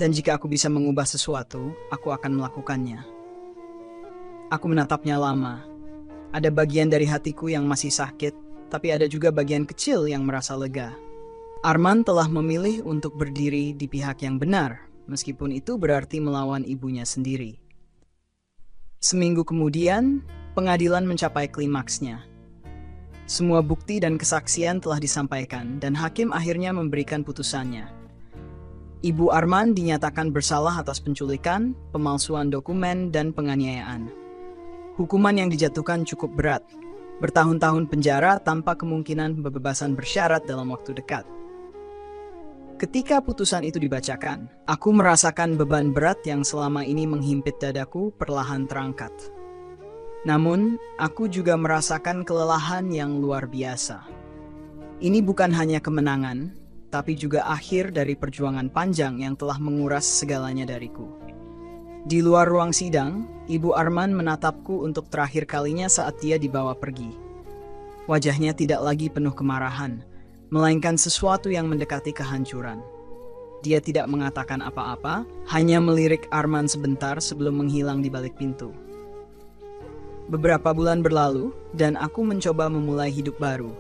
Dan jika aku bisa mengubah sesuatu, aku akan melakukannya. Aku menatapnya lama. Ada bagian dari hatiku yang masih sakit, tapi ada juga bagian kecil yang merasa lega. Arman telah memilih untuk berdiri di pihak yang benar, meskipun itu berarti melawan ibunya sendiri. Seminggu kemudian, pengadilan mencapai klimaksnya. Semua bukti dan kesaksian telah disampaikan dan hakim akhirnya memberikan putusannya. Ibu Arman dinyatakan bersalah atas penculikan, pemalsuan dokumen, dan penganiayaan. Hukuman yang dijatuhkan cukup berat, bertahun-tahun penjara tanpa kemungkinan pembebasan bersyarat dalam waktu dekat. Ketika putusan itu dibacakan, aku merasakan beban berat yang selama ini menghimpit dadaku perlahan terangkat. Namun, aku juga merasakan kelelahan yang luar biasa. Ini bukan hanya kemenangan, tapi juga akhir dari perjuangan panjang yang telah menguras segalanya dariku. Di luar ruang sidang, Ibu Arman menatapku untuk terakhir kalinya saat dia dibawa pergi. Wajahnya tidak lagi penuh kemarahan, melainkan sesuatu yang mendekati kehancuran. Dia tidak mengatakan apa-apa, hanya melirik Arman sebentar sebelum menghilang di balik pintu. Beberapa bulan berlalu, dan aku mencoba memulai hidup baru.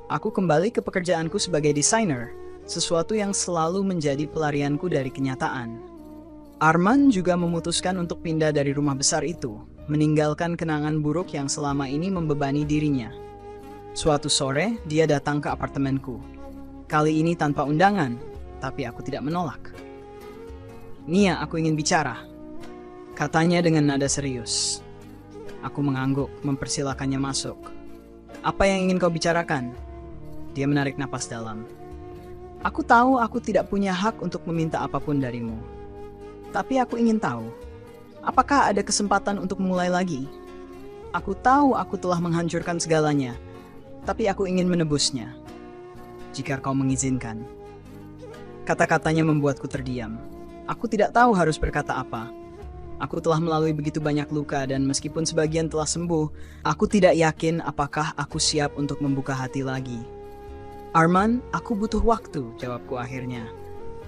Aku kembali ke pekerjaanku sebagai desainer, sesuatu yang selalu menjadi pelarianku dari kenyataan. Arman juga memutuskan untuk pindah dari rumah besar itu, meninggalkan kenangan buruk yang selama ini membebani dirinya. Suatu sore, dia datang ke apartemenku. Kali ini tanpa undangan, tapi aku tidak menolak. Nia, aku ingin bicara, katanya dengan nada serius. Aku mengangguk, mempersilakannya masuk. Apa yang ingin kau bicarakan? Dia menarik napas dalam. Aku tahu aku tidak punya hak untuk meminta apapun darimu. Tapi aku ingin tahu, apakah ada kesempatan untuk memulai lagi? Aku tahu aku telah menghancurkan segalanya, tapi aku ingin menebusnya. Jika kau mengizinkan. Kata-katanya membuatku terdiam. Aku tidak tahu harus berkata apa. Aku telah melalui begitu banyak luka dan meskipun sebagian telah sembuh, aku tidak yakin apakah aku siap untuk membuka hati lagi. Arman, aku butuh waktu, jawabku akhirnya.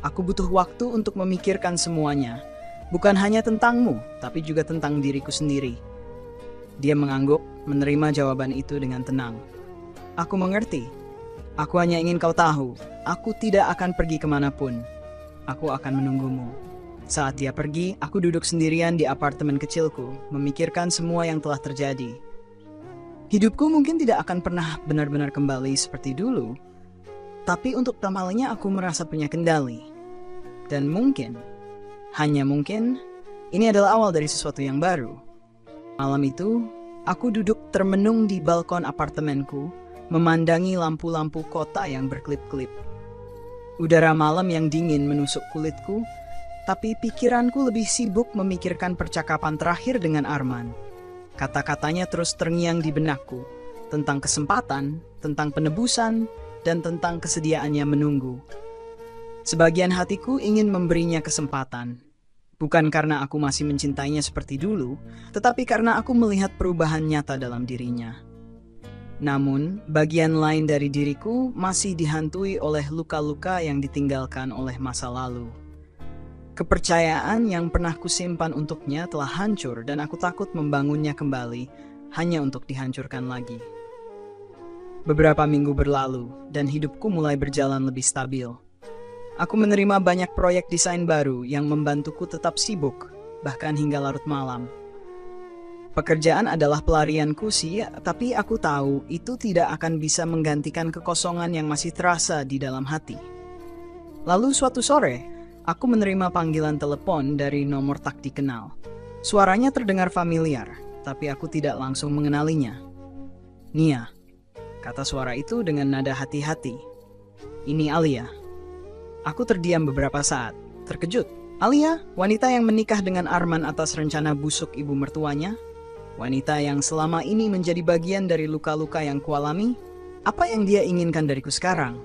Aku butuh waktu untuk memikirkan semuanya. Bukan hanya tentangmu, tapi juga tentang diriku sendiri. Dia mengangguk, menerima jawaban itu dengan tenang. Aku mengerti. Aku hanya ingin kau tahu, aku tidak akan pergi kemanapun. Aku akan menunggumu. Saat dia pergi, aku duduk sendirian di apartemen kecilku, memikirkan semua yang telah terjadi. Hidupku mungkin tidak akan pernah benar-benar kembali seperti dulu, tapi untuk pertama kalinya aku merasa punya kendali. Dan mungkin, hanya mungkin, ini adalah awal dari sesuatu yang baru. Malam itu, aku duduk termenung di balkon apartemenku, memandangi lampu-lampu kota yang berkelip-kelip. Udara malam yang dingin menusuk kulitku, tapi pikiranku lebih sibuk memikirkan percakapan terakhir dengan Arman. Kata-katanya terus terngiang di benakku, tentang kesempatan, tentang penebusan, dan tentang kesediaannya menunggu. Sebagian hatiku ingin memberinya kesempatan. Bukan karena aku masih mencintainya seperti dulu, tetapi karena aku melihat perubahan nyata dalam dirinya. Namun, bagian lain dari diriku masih dihantui oleh luka-luka yang ditinggalkan oleh masa lalu. Kepercayaan yang pernah kusimpan untuknya telah hancur dan aku takut membangunnya kembali hanya untuk dihancurkan lagi. Beberapa minggu berlalu dan hidupku mulai berjalan lebih stabil. Aku menerima banyak proyek desain baru yang membantuku tetap sibuk, bahkan hingga larut malam. Pekerjaan adalah pelarianku sih, tapi aku tahu itu tidak akan bisa menggantikan kekosongan yang masih terasa di dalam hati. Lalu suatu sore, aku menerima panggilan telepon dari nomor tak dikenal. Suaranya terdengar familiar, tapi aku tidak langsung mengenalinya. "Nia," kata suara itu dengan nada hati-hati. "Ini Alia." Aku terdiam beberapa saat, terkejut. Alia, wanita yang menikah dengan Arman atas rencana busuk ibu mertuanya? Wanita yang selama ini menjadi bagian dari luka-luka yang kualami? Apa yang dia inginkan dariku sekarang?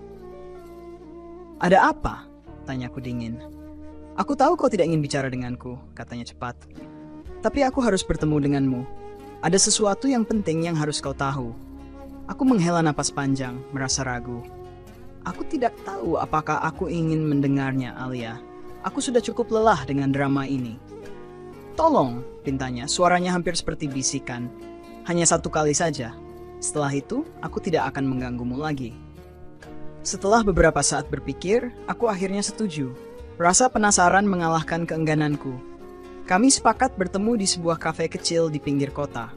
"Ada apa?" tanyaku dingin. "Aku tahu kau tidak ingin bicara denganku," katanya cepat. "Tapi aku harus bertemu denganmu. Ada sesuatu yang penting yang harus kau tahu." Aku menghela napas panjang, merasa ragu. Aku tidak tahu apakah aku ingin mendengarnya, Alia. Aku sudah cukup lelah dengan drama ini. "Tolong," pintanya, suaranya hampir seperti bisikan. "Hanya satu kali saja. Setelah itu, aku tidak akan mengganggumu lagi." Setelah beberapa saat berpikir, aku akhirnya setuju. Rasa penasaran mengalahkan keenggananku. Kami sepakat bertemu di sebuah kafe kecil di pinggir kota.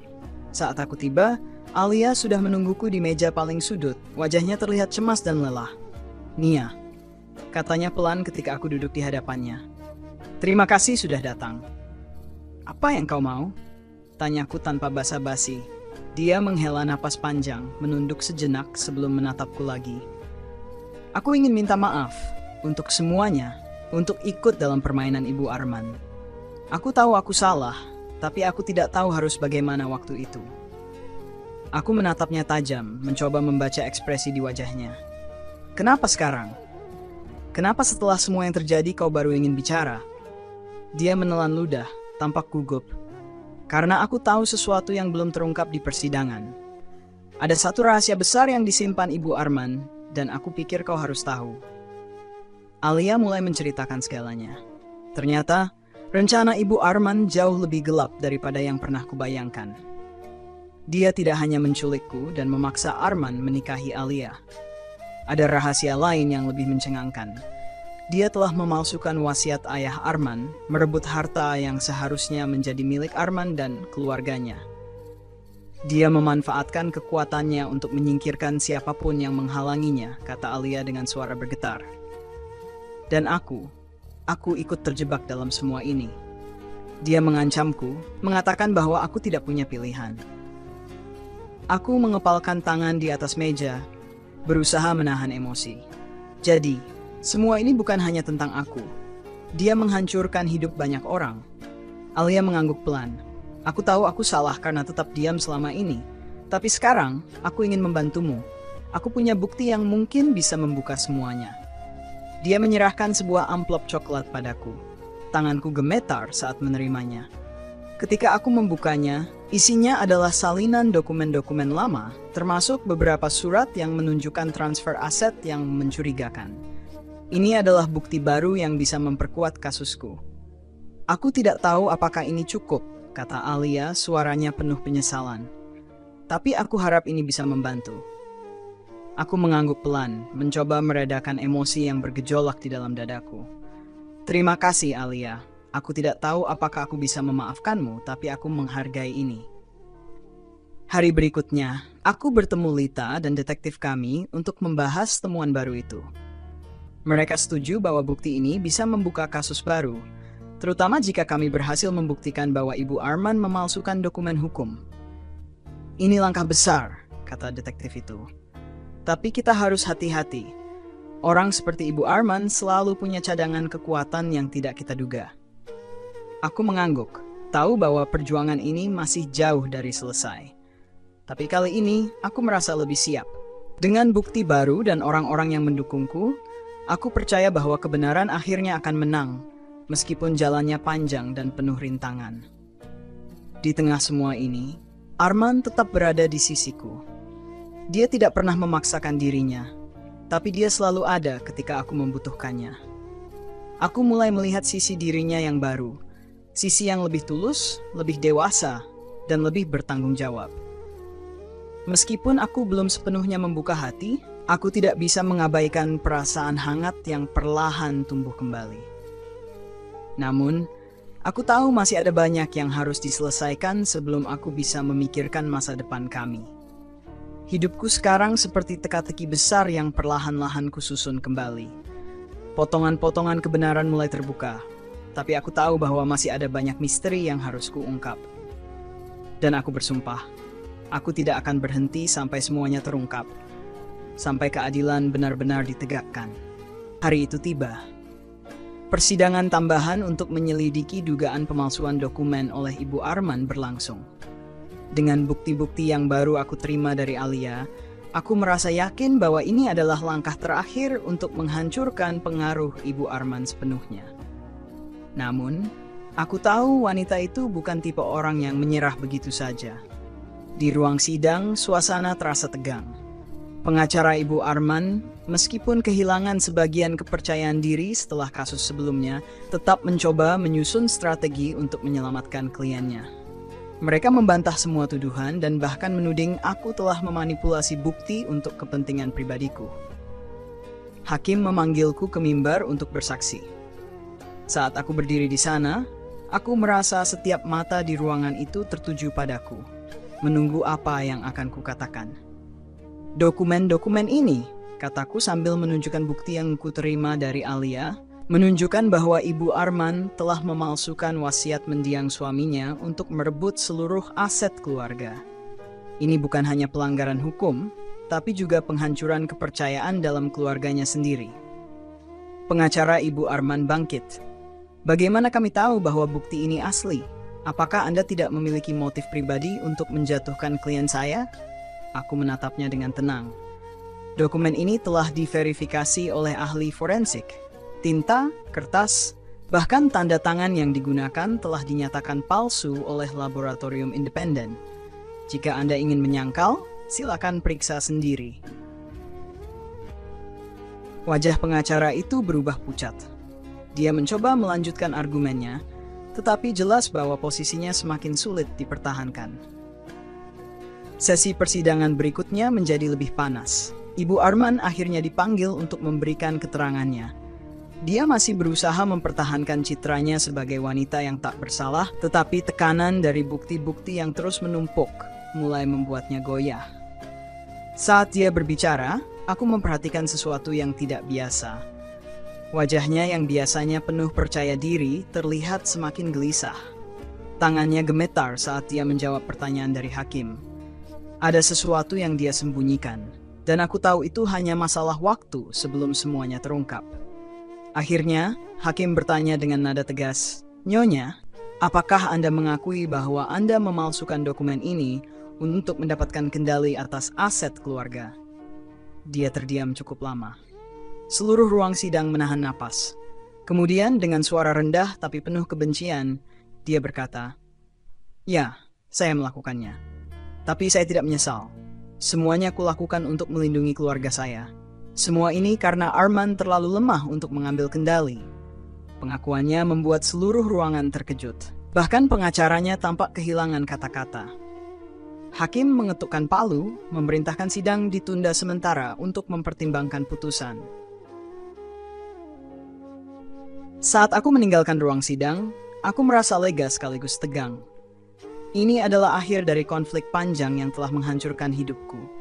Saat aku tiba, Alia sudah menungguku di meja paling sudut. Wajahnya terlihat cemas dan lelah. "Nia," katanya pelan ketika aku duduk di hadapannya. "Terima kasih sudah datang." "Apa yang kau mau?" tanyaku tanpa basa-basi. Dia menghela napas panjang, menunduk sejenak sebelum menatapku lagi. "Aku ingin minta maaf untuk semuanya, untuk ikut dalam permainan Ibu Arman. Aku tahu aku salah, tapi aku tidak tahu harus bagaimana waktu itu." Aku menatapnya tajam, mencoba membaca ekspresi di wajahnya. "Kenapa sekarang? Kenapa setelah semua yang terjadi kau baru ingin bicara?" Dia menelan ludah, tampak gugup. "Karena aku tahu sesuatu yang belum terungkap di persidangan. Ada satu rahasia besar yang disimpan Ibu Arman, dan aku pikir kau harus tahu." Alia mulai menceritakan segalanya. Ternyata, rencana Ibu Arman jauh lebih gelap daripada yang pernah kubayangkan. Dia tidak hanya menculikku dan memaksa Arman menikahi Alia. Ada rahasia lain yang lebih mencengangkan. Dia telah memalsukan wasiat ayah Arman, merebut harta yang seharusnya menjadi milik Arman dan keluarganya. Dia memanfaatkan kekuatannya untuk menyingkirkan siapapun yang menghalanginya, kata Alia dengan suara bergetar. Dan aku ikut terjebak dalam semua ini. Dia mengancamku, mengatakan bahwa aku tidak punya pilihan. Aku mengepalkan tangan di atas meja, berusaha menahan emosi. Jadi, semua ini bukan hanya tentang aku. Dia menghancurkan hidup banyak orang. Alia mengangguk pelan. "Aku tahu aku salah karena tetap diam selama ini. Tapi sekarang, aku ingin membantumu. Aku punya bukti yang mungkin bisa membuka semuanya." Dia menyerahkan sebuah amplop coklat padaku. Tanganku gemetar saat menerimanya. Ketika aku membukanya, isinya adalah salinan dokumen-dokumen lama, termasuk beberapa surat yang menunjukkan transfer aset yang mencurigakan. Ini adalah bukti baru yang bisa memperkuat kasusku. Aku tidak tahu apakah ini cukup, kata Alia, suaranya penuh penyesalan. Tapi aku harap ini bisa membantu. Aku mengangguk pelan, mencoba meredakan emosi yang bergejolak di dalam dadaku. Terima kasih, Alia. Aku tidak tahu apakah aku bisa memaafkanmu, tapi aku menghargai ini. Hari berikutnya, aku bertemu Lita dan detektif kami untuk membahas temuan baru itu. Mereka setuju bahwa bukti ini bisa membuka kasus baru, terutama jika kami berhasil membuktikan bahwa Ibu Arman memalsukan dokumen hukum. Ini langkah besar, kata detektif itu. Tapi kita harus hati-hati. Orang seperti Ibu Arman selalu punya cadangan kekuatan yang tidak kita duga. Aku mengangguk, tahu bahwa perjuangan ini masih jauh dari selesai. Tapi kali ini, aku merasa lebih siap. Dengan bukti baru dan orang-orang yang mendukungku, aku percaya bahwa kebenaran akhirnya akan menang, meskipun jalannya panjang dan penuh rintangan. Di tengah semua ini, Arman tetap berada di sisiku. Dia tidak pernah memaksakan dirinya, tapi dia selalu ada ketika aku membutuhkannya. Aku mulai melihat sisi dirinya yang baru, sisi yang lebih tulus, lebih dewasa, dan lebih bertanggung jawab. Meskipun aku belum sepenuhnya membuka hati, aku tidak bisa mengabaikan perasaan hangat yang perlahan tumbuh kembali. Namun, aku tahu masih ada banyak yang harus diselesaikan sebelum aku bisa memikirkan masa depan kami. Hidupku sekarang seperti teka-teki besar yang perlahan-lahan kususun kembali. Potongan-potongan kebenaran mulai terbuka, tapi aku tahu bahwa masih ada banyak misteri yang harus kuungkap. Dan aku bersumpah, aku tidak akan berhenti sampai semuanya terungkap. Sampai keadilan benar-benar ditegakkan. Hari itu tiba. Persidangan tambahan untuk menyelidiki dugaan pemalsuan dokumen oleh Ibu Arman berlangsung. Dengan bukti-bukti yang baru aku terima dari Alia, aku merasa yakin bahwa ini adalah langkah terakhir untuk menghancurkan pengaruh Ibu Arman sepenuhnya. Namun, aku tahu wanita itu bukan tipe orang yang menyerah begitu saja. Di ruang sidang, suasana terasa tegang. Pengacara Ibu Arman, meskipun kehilangan sebagian kepercayaan diri setelah kasus sebelumnya, tetap mencoba menyusun strategi untuk menyelamatkan kliennya. Mereka membantah semua tuduhan dan bahkan menuding aku telah memanipulasi bukti untuk kepentingan pribadiku. Hakim memanggilku ke mimbar untuk bersaksi. Saat aku berdiri di sana, aku merasa setiap mata di ruangan itu tertuju padaku, menunggu apa yang akan kukatakan. Dokumen-dokumen ini, kataku sambil menunjukkan bukti yang kuterima dari Alia, menunjukkan bahwa Ibu Arman telah memalsukan wasiat mendiang suaminya untuk merebut seluruh aset keluarga. Ini bukan hanya pelanggaran hukum, tapi juga penghancuran kepercayaan dalam keluarganya sendiri. Pengacara Ibu Arman bangkit. Bagaimana kami tahu bahwa bukti ini asli? Apakah Anda tidak memiliki motif pribadi untuk menjatuhkan klien saya? Aku menatapnya dengan tenang. Dokumen ini telah diverifikasi oleh ahli forensik. Tinta, kertas, bahkan tanda tangan yang digunakan telah dinyatakan palsu oleh laboratorium independen. Jika Anda ingin menyangkal, silakan periksa sendiri. Wajah pengacara itu berubah pucat. Dia mencoba melanjutkan argumennya, tetapi jelas bahwa posisinya semakin sulit dipertahankan. Sesi persidangan berikutnya menjadi lebih panas. Ibu Arman akhirnya dipanggil untuk memberikan keterangannya. Dia masih berusaha mempertahankan citranya sebagai wanita yang tak bersalah, tetapi tekanan dari bukti-bukti yang terus menumpuk mulai membuatnya goyah. Saat dia berbicara, aku memperhatikan sesuatu yang tidak biasa. Wajahnya yang biasanya penuh percaya diri terlihat semakin gelisah. Tangannya gemetar saat dia menjawab pertanyaan dari hakim. Ada sesuatu yang dia sembunyikan, dan aku tahu itu hanya masalah waktu sebelum semuanya terungkap. Akhirnya, hakim bertanya dengan nada tegas, "Nyonya, apakah Anda mengakui bahwa Anda memalsukan dokumen ini untuk mendapatkan kendali atas aset keluarga?" Dia terdiam cukup lama. Seluruh ruang sidang menahan napas. Kemudian dengan suara rendah tapi penuh kebencian, dia berkata, "Ya, saya melakukannya. Tapi saya tidak menyesal. Semuanya kulakukan untuk melindungi keluarga saya. Semua ini karena Arman terlalu lemah untuk mengambil kendali. Pengakuannya membuat seluruh ruangan terkejut. Bahkan pengacaranya tampak kehilangan kata-kata. Hakim mengetukkan palu, memerintahkan sidang ditunda sementara untuk mempertimbangkan putusan. Saat aku meninggalkan ruang sidang, aku merasa lega sekaligus tegang. Ini adalah akhir dari konflik panjang yang telah menghancurkan hidupku.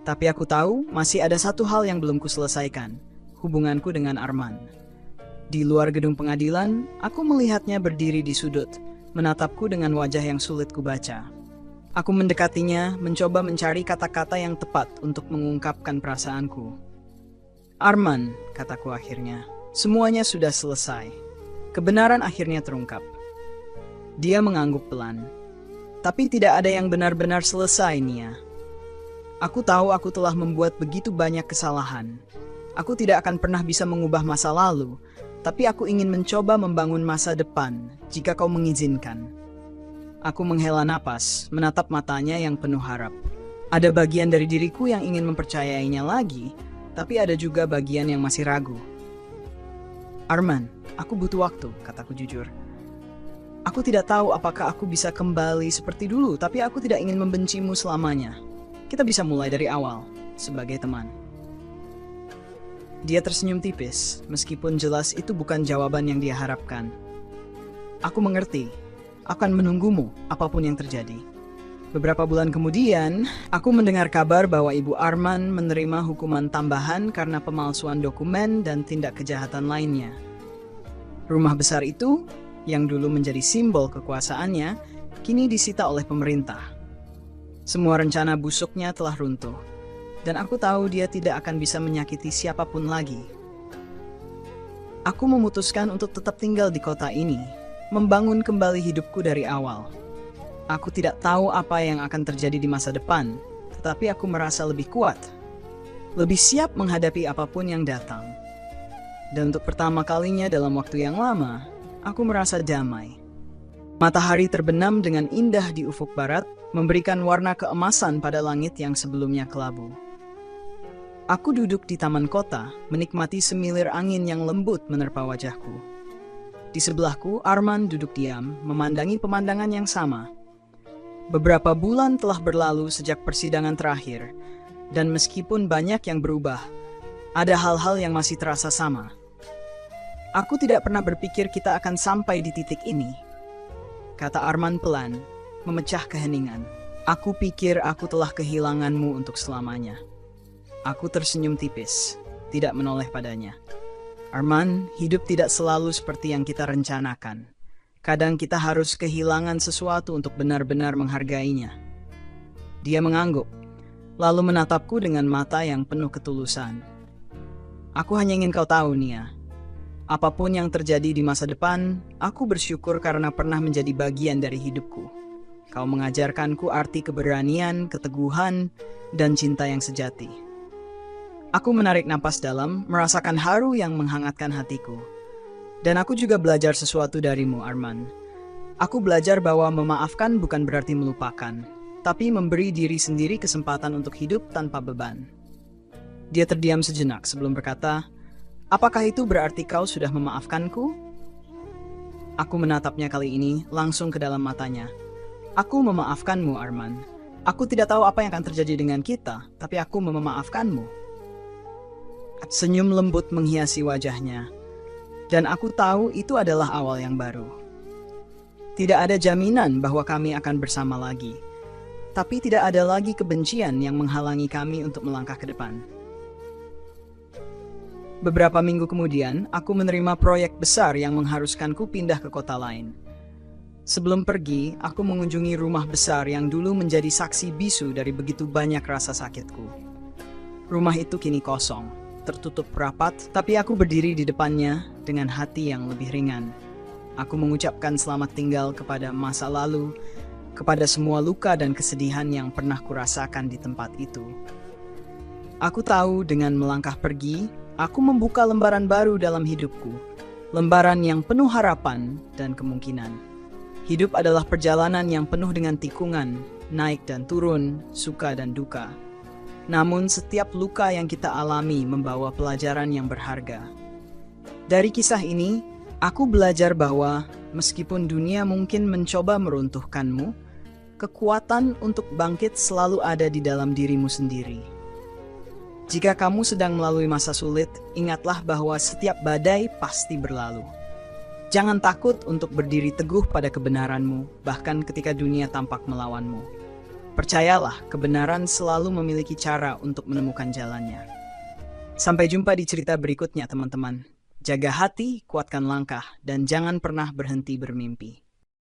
Tapi aku tahu masih ada satu hal yang belum kuselesaikan, hubunganku dengan Arman. Di luar gedung pengadilan, aku melihatnya berdiri di sudut, menatapku dengan wajah yang sulit kubaca. Aku mendekatinya, mencoba mencari kata-kata yang tepat untuk mengungkapkan perasaanku. Arman, kataku akhirnya, semuanya sudah selesai. Kebenaran akhirnya terungkap. Dia mengangguk pelan. Tapi tidak ada yang benar-benar selesai, Nia. Aku tahu aku telah membuat begitu banyak kesalahan. Aku tidak akan pernah bisa mengubah masa lalu, tapi aku ingin mencoba membangun masa depan jika kau mengizinkan. Aku menghela napas, menatap matanya yang penuh harap. Ada bagian dari diriku yang ingin mempercayainya lagi, tapi ada juga bagian yang masih ragu. Arman, aku butuh waktu, kataku jujur. Aku tidak tahu apakah aku bisa kembali seperti dulu, tapi aku tidak ingin membencimu selamanya. Kita bisa mulai dari awal, sebagai teman. Dia tersenyum tipis, meskipun jelas itu bukan jawaban yang dia harapkan. Aku mengerti, akan menunggumu apapun yang terjadi. Beberapa bulan kemudian, aku mendengar kabar bahwa Ibu Arman menerima hukuman tambahan karena pemalsuan dokumen dan tindak kejahatan lainnya. Rumah besar itu, yang dulu menjadi simbol kekuasaannya, kini disita oleh pemerintah. Semua rencana busuknya telah runtuh. Dan aku tahu dia tidak akan bisa menyakiti siapapun lagi. Aku memutuskan untuk tetap tinggal di kota ini, membangun kembali hidupku dari awal. Aku tidak tahu apa yang akan terjadi di masa depan, tetapi aku merasa lebih kuat, lebih siap menghadapi apapun yang datang. Dan untuk pertama kalinya dalam waktu yang lama, aku merasa damai. Matahari terbenam dengan indah di ufuk barat, memberikan warna keemasan pada langit yang sebelumnya kelabu. Aku duduk di taman kota, menikmati semilir angin yang lembut menerpa wajahku. Di sebelahku, Arman duduk diam, memandangi pemandangan yang sama. Beberapa bulan telah berlalu sejak persidangan terakhir, dan meskipun banyak yang berubah, ada hal-hal yang masih terasa sama. Aku tidak pernah berpikir kita akan sampai di titik ini, kata Arman pelan, memecah keheningan. Aku pikir aku telah kehilanganmu untuk selamanya. Aku tersenyum tipis, tidak menoleh padanya. Arman, hidup tidak selalu seperti yang kita rencanakan. Kadang kita harus kehilangan sesuatu untuk benar-benar menghargainya. Dia mengangguk, lalu menatapku dengan mata yang penuh ketulusan. Aku hanya ingin kau tahu, Nia. Apapun yang terjadi di masa depan, aku bersyukur karena pernah menjadi bagian dari hidupku. Kau mengajarkanku arti keberanian, keteguhan, dan cinta yang sejati. Aku menarik napas dalam, merasakan haru yang menghangatkan hatiku. Dan aku juga belajar sesuatu darimu, Arman. Aku belajar bahwa memaafkan bukan berarti melupakan, tapi memberi diri sendiri kesempatan untuk hidup tanpa beban. Dia terdiam sejenak sebelum berkata, apakah itu berarti kau sudah memaafkanku? Aku menatapnya kali ini, langsung ke dalam matanya. Aku memaafkanmu, Arman. Aku tidak tahu apa yang akan terjadi dengan kita, tapi aku memaafkanmu. Senyum lembut menghiasi wajahnya, dan aku tahu itu adalah awal yang baru. Tidak ada jaminan bahwa kami akan bersama lagi, tapi tidak ada lagi kebencian yang menghalangi kami untuk melangkah ke depan. Beberapa minggu kemudian, aku menerima proyek besar yang mengharuskanku pindah ke kota lain. Sebelum pergi, aku mengunjungi rumah besar yang dulu menjadi saksi bisu dari begitu banyak rasa sakitku. Rumah itu kini kosong, tertutup rapat, tapi aku berdiri di depannya dengan hati yang lebih ringan. Aku mengucapkan selamat tinggal kepada masa lalu, kepada semua luka dan kesedihan yang pernah kurasakan di tempat itu. Aku tahu dengan melangkah pergi, aku membuka lembaran baru dalam hidupku, lembaran yang penuh harapan dan kemungkinan. Hidup adalah perjalanan yang penuh dengan tikungan, naik dan turun, suka dan duka. Namun setiap luka yang kita alami membawa pelajaran yang berharga. Dari kisah ini, aku belajar bahwa meskipun dunia mungkin mencoba meruntuhkanmu, kekuatan untuk bangkit selalu ada di dalam dirimu sendiri. Jika kamu sedang melalui masa sulit, ingatlah bahwa setiap badai pasti berlalu. Jangan takut untuk berdiri teguh pada kebenaranmu, bahkan ketika dunia tampak melawanmu. Percayalah, kebenaran selalu memiliki cara untuk menemukan jalannya. Sampai jumpa di cerita berikutnya, teman-teman. Jaga hati, kuatkan langkah, dan jangan pernah berhenti bermimpi.